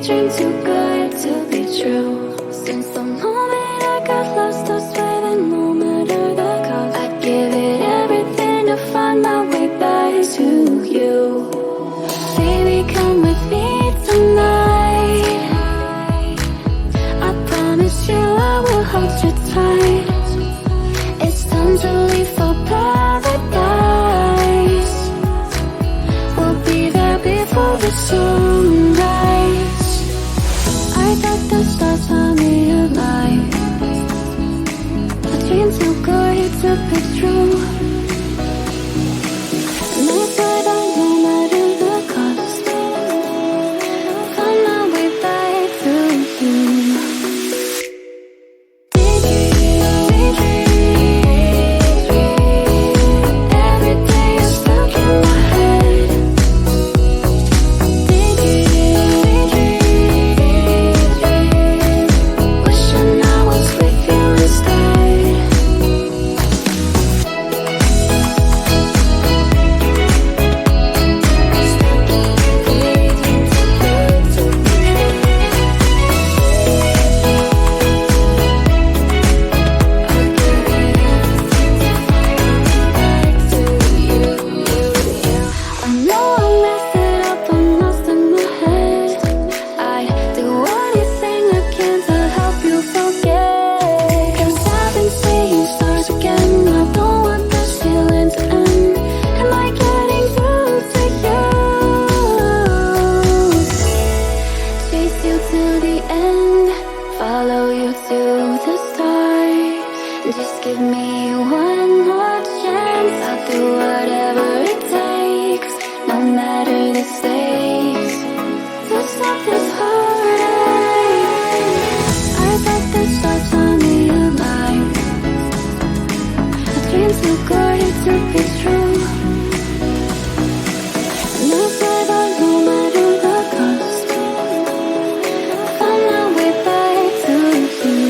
dream too good to be true. Since the moment I got lost, I swear that no matter the cost, I'd give it everything to find my way back to you. Baby, come with me tonight. I promise you I will hold you tight. It's time to leave for paradise. We'll be there before the sunrise. I got the stars on me alive. A dream too good to be true. And I swear that no matter the cost, find my way back to you. Every day you're stuck in my head. Wishing I was with you instead. I know I messed it up, I'm lost in my head. I'd do anything I can to help you forget. 'Cause I've been seeing stars again. I don't want this feeling to end. Am I getting through to you? Chase you to the end, follow you to the start. Just give me one more chance. I'll do whatever it takes, no matter the stakes, to stop this heartache. I got the stars on me alive. A dream too good to be true. And I swear that no matter the cost, find my way back to you.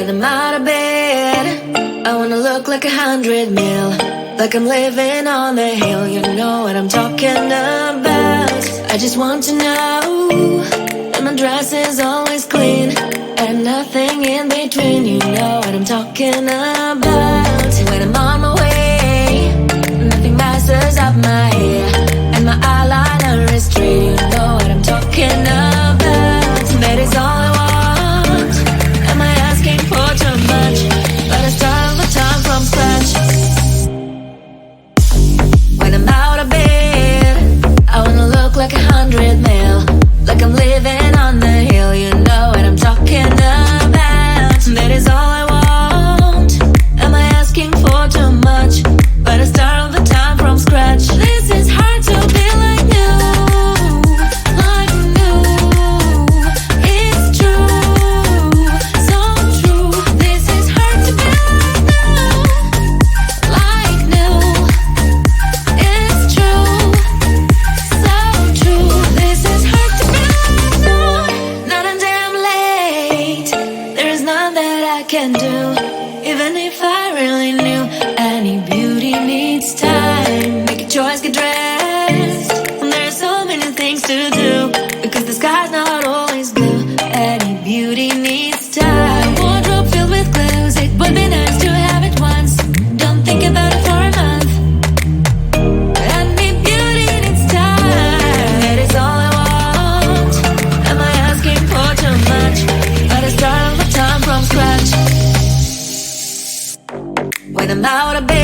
When I'm out of bed, I wanna look like 100 mil, like I'm living on the hill. You know what I'm talking about. I just want to know that my dress is always clean and nothing in between. You know what I'm talking about. When I'm on my way, nothing messes up my hair, and my eyeliner is straight. You know what I'm talking about. That is all I want. Am I asking for too much? But I start all the time from scratch. When I'm out of bed, I wanna look like 100 mil, like I'm living on the hill. You know what I'm talking about. That is all I want. Am I asking for too much? But I start all the time from scratch. This is hard to be like new, like new. It's true, so true. This is hard to be like new, it's true, so true. This is hard to be like new. Not until I'm late, there is none that I can do. Even if I really knew, any beauty needs time. Make a choice, get dressed, and there's so many things to do, because the sky's not always blue. Any beauty needs time. Wardrobe filled with clues, it would be nice to have it once. Don't think about it for a month. Any beauty needs time. That is all I want. Am I asking for too much? But I start all the time from scratch. When I'm out of bed,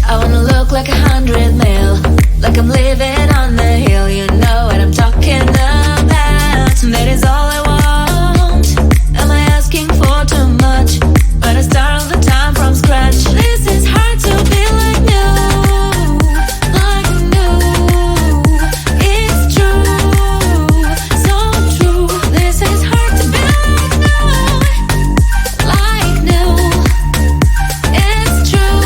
I wanna look like 100 mil, like I'm living on the hill. You know what I'm talking about. That is all I want. Am I asking for too much? But I start all the time from scratch. This is hard to be like new, like new. It's true, so true. This is hard to be like new, like new. It's true,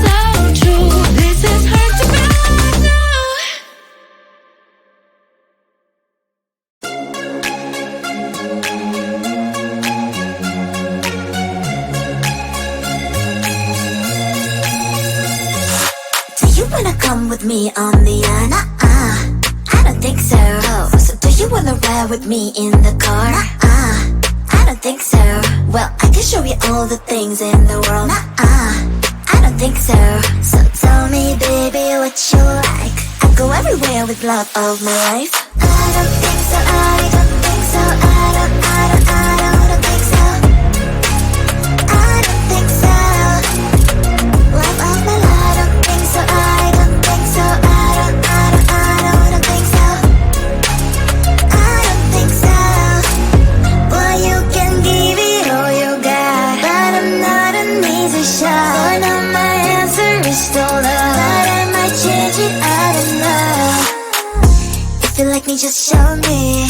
so true. This is hard to be like new. Do you wanna come with me on the I don't think so. So do you wanna ride with me in the car? I don't think so. Well, I can show you all the things in the world. I don't think so. So tell me, baby, what you like. I go everywhere with love of my life. I don't think so. I don't think so. I don't think so. I don't think so. Love of my life. I don't think so. I don't think so. I don't think so. I don't think so. Boy, you can give it all you got, but I'm not an easy shot. For now my answer is still no, but I might change it, I don't know. If you like me, just show me.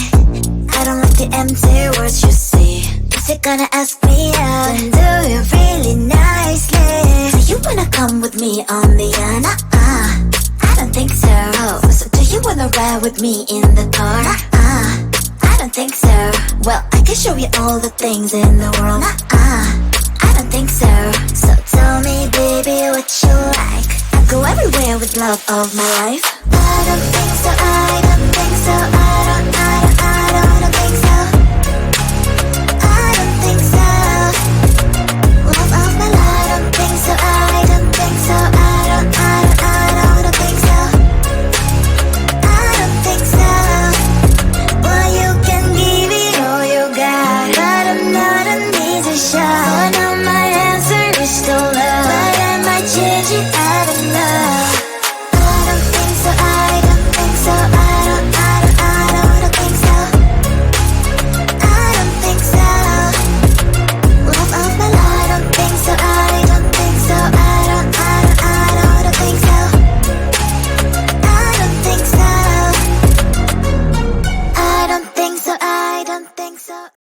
I don't like the empty words you say. If you're gonna ask me out, then do it really nicely. Do you wanna come with me on the I don't think so. So do you wanna ride with me in the car? I don't think so. Well, I can show you all the things in the world. I don't think so. So tell me, baby, what you like. I go everywhere with love of my life. I don't think so. I don't think so. I don't